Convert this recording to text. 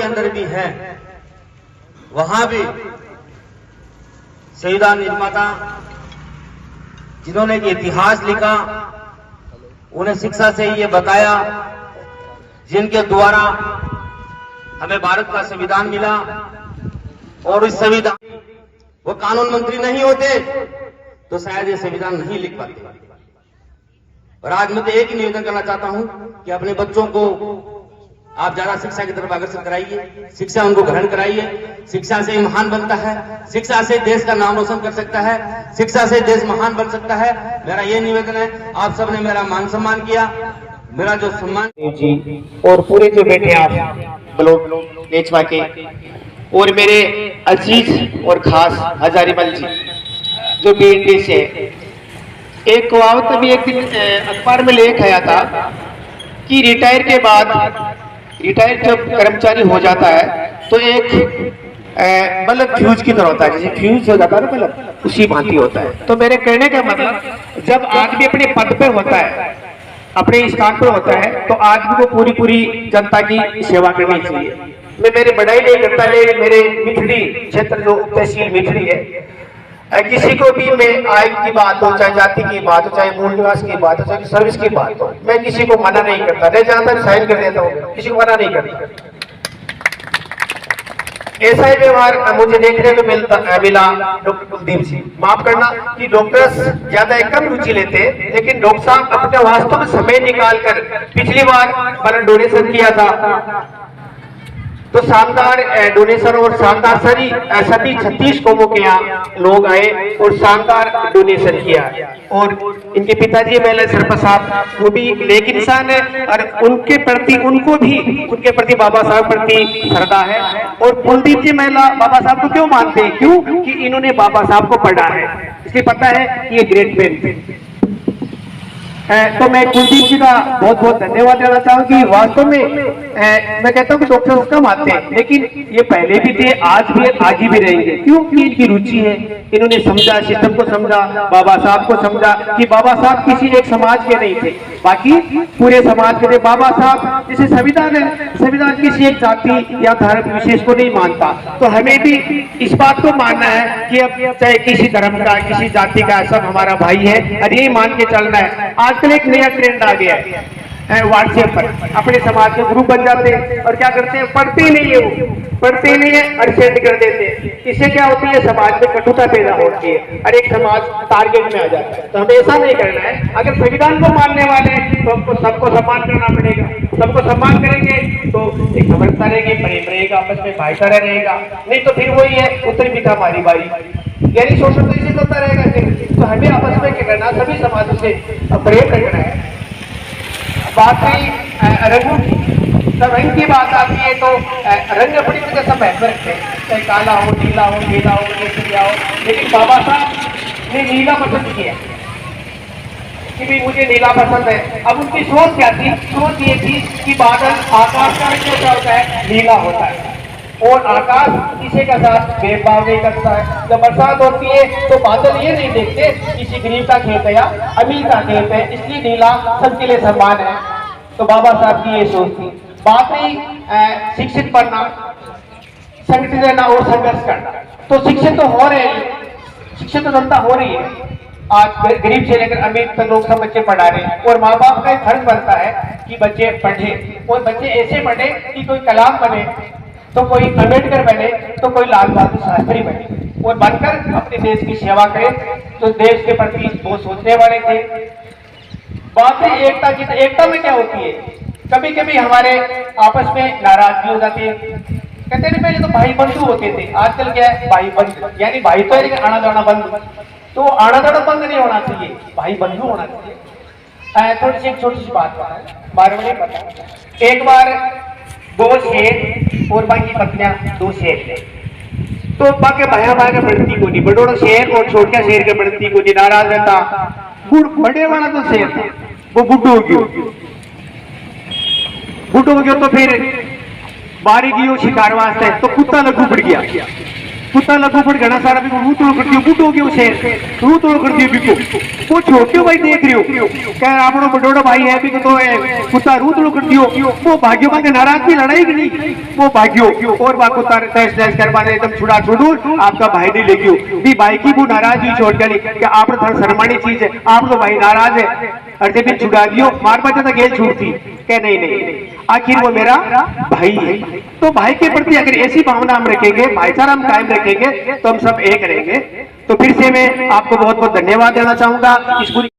के अंदर भी है, वहां भी संविधान निर्माता जिन्होंने इतिहास लिखा, उन्हें शिक्षा से ये बताया, जिनके द्वारा हमें भारत का संविधान मिला। और इस संविधान, वो कानून मंत्री नहीं होते तो शायद ये संविधान नहीं लिख पाते। और आज मैं तो एक ही निवेदन करना चाहता हूं कि अपने बच्चों को आप ज्यादा शिक्षा की तरफ अग्रसर कराइए, शिक्षा उनको ग्रहण कराइए। शिक्षा से महान बनता है, शिक्षा से देश का नाम रोशन कर सकता है, शिक्षा से देश महान बन सकता है। मेरा ये निवेदन है। आप सबने मेरा मान सम्मान किया, मेरा जो सम्मान जी, और पूरे जो बैठे आप ब्लॉक नेचवा के, और मेरे अजीज और खास हजारीमल जी जो BND से, एक कहावत भी एक दिन अखबार में लेख आया था कि रिटायर के बाद, रिटायर जब कर्मचारी हो जाता है तो एक बल्ब फ्यूज की तरह होता है, जैसे फ्यूज हो जाता है ना बल्ब, उसी भांति होता है। तो मेरे कहने का मतलब, जब आदमी अपने पद पे होता है, अपने स्थान पर होता है, तो आदमी को पूरी पूरी जनता की सेवा करनी चाहिए। मैं मेरी बढ़ाई नहीं करता, मेरे मिठड़ी क्षेत्र जो तहसील मिठड़ी है, किसी को भी मैं आय की बात हो, चाहे जाति की बात हो, चाहे मूल निवास की बात हो, चाहे सर्विस की बात हो, मैं किसी को मना नहीं करता। मैं ज्यादातर साइन कर देता हूँ, किसी को मना नहीं करता। ऐसा ही व्यवहार मुझे देखने को मिला डॉक्टर कुलदीप जी, माफ करना कि डॉक्टर्स ज्यादा कम रुचि लेते हैं, लेकिन डॉक्टर साहब अपने वास्तव में समय निकालकर, पिछली बार ब्लड डोनेशन किया था तो शानदार डोनेशन, और शानदार सभी 36 कौमों के यहाँ लोग आए और शानदार डोनेशन किया। और इनके पिताजी मेले सरपंच साहब, वो भी नेक इंसान है, और उनके प्रति, उनको भी उनके प्रति बाबा साहब प्रति श्रद्धा है। और कुलदीप जी महिला बाबा साहब को क्यों मानते हैं? क्यों कि इन्होंने बाबा साहब को पढ़ा है, इसलिए पता है कि ये ग्रेट मैन है। तो मैं कुलदीप जी का बहुत बहुत धन्यवाद देना चाहूँ कि वास्तव में मैं कहता हूँ कि डॉक्टर कम आते हैं, लेकिन ये पहले भी थे, आज भी, आगे भी रहेंगे, क्योंकि इनकी रुचि है। इन्होंने समझा, सिस्टम को समझा, बाबा साहब को समझा कि बाबा साहब किसी एक समाज के नहीं थे, बाकी पूरे समाज के थे। बाबा साहब जैसे संविधान है, संविधान किसी एक जाति या धर्म विशेष को नहीं मानता, तो हमें भी इस बात को मानना है कि अब चाहे किसी धर्म का, किसी जाति का, सब हमारा भाई है, और यही मान के चलना है। आजकल एक नया ट्रेंड आ गया है, व्हाट्सएप पर अपने समाज के ग्रुप बन जाते हैं और क्या करते हैं, पढ़ते नहीं है, वो पढ़ते नहीं है और सेंड कर देते हैं। इससे क्या होती है, समाज में कटुता पैदा होती है और एक समाज टारगेट में आ जाता है। तो हमें ऐसा नहीं करना है। अगर संविधान को मानने वाले हैं तो हमको सबको सम्मान करना पड़ेगा। सबको सम्मान करेंगे तो एक समझता रहेगी, प्रेम रहेगा, आपस में भाईचारा रहेगा। नहीं तो फिर वही है, उत्तर पिता मारी बारी, यानी शोषण तो इसे होता रहेगा। तो हमें आपस में क्या करना, सभी समाजों से प्रेम रखना है। बात रही रंगों की, जब रंग की बात आती है तो रंग अपनी वजह से महत्व रखते हैं, चाहे काला हो, नीला हो, नीला हो, केसरिया हो, लेकिन बाबा साहब ने नीला पसंद किया कि भी मुझे नीला पसंद है। अब उनकी सोच क्या थी? सोच ये थी कि बादल, आकाश का रंग क्या होता है, नीला होता है, और आकाश किसी का साथ भेदभाव नहीं करता है। जब बरसात होती है तो बादल ये नहीं देखते किसी गरीब का खेत है या अमीर का खेत है, इसलिए नीला सबके लिए समान है। तो बाबा साहब की ये सोच थी। बात रही शिक्षित बनना, संगठित रहना और संघर्ष करना, तो शिक्षित तो हो रहे हैं, शिक्षित तो जनता हो रही है। आज गरीब से लेकर अमीर तक लोग सब बच्चे पढ़ा रहे हैं, और माँ बाप का एक फर्ज बनता है कि बच्चे पढ़े, और बच्चे ऐसे पढ़े कि कोई कलाम बने, तो कोई अम्बेडकर बने, तो कोई लाल बहादुर शास्त्री बने, और बनकर अपने देश की सेवा करे। तो देश के प्रति वो सोचने वाले थे। बात है एकता की, तो एकता में क्या होती है, कभी कभी हमारे आपस में नाराजगी हो जाती है। कहते हैं पहले तो भाई बंधु होते थे, आजकल क्या है, भाई बंधु, यानी भाई तो है लेकिन आना जाना बंद। तो आना जाना बंद नहीं होना चाहिए, भाई बंधु होना चाहिए। थोड़ी सी एक छोटी सी बात बारे में पता, एक बार दो शेर और बाकी पत्नियां, दो शेर थे, तो बाकी भाया भाया का बढ़ती को नहीं, बड़ोड़ा शेर और छोटा शेर के बढ़ती को नहीं, नाराज रहता। बड़े वाला तो शेर था, वो बुड्ढू हो गया, बुड्ढू हो गया तो फिर बारी गई शिकार वास्ते, तो कुत्ता लगू पड़ गया। कुत्ता लगो पर घना सारा भी रू तोड़ कर दियो बूढ़ो हो गयो शेर रू तोड़ कर दियो बिको वो छोटे भाई देख रही हो कह आपनो बड़ोड़ा भाई है भी तो कुत्ता रू तोड़ कर दियो वो भाग्यो का नाराज भी लड़ाई की नहीं वो भाग्यो और बा कुत्ता तैस तैस करवाने एकदम छुड़ा छुड़ू आपका भाई नहीं ले गयो भी भाई की वो नाराज हुई छोड़ गई कि आप तो शर्मानी चीज है आप तो भाई नाराज है अर्थे भी छुड़ा दियो मार बचा तो गेल छूटती कह नहीं आखिर वो मेरा भाई है तो भाई के प्रति अगर ऐसी भावना हम रखेंगे भाईचारा हम कायम रखेंगे तो हम सब एक रहेंगे। तो फिर से मैं आपको बहुत बहुत धन्यवाद देना चाहूंगा इस पूरी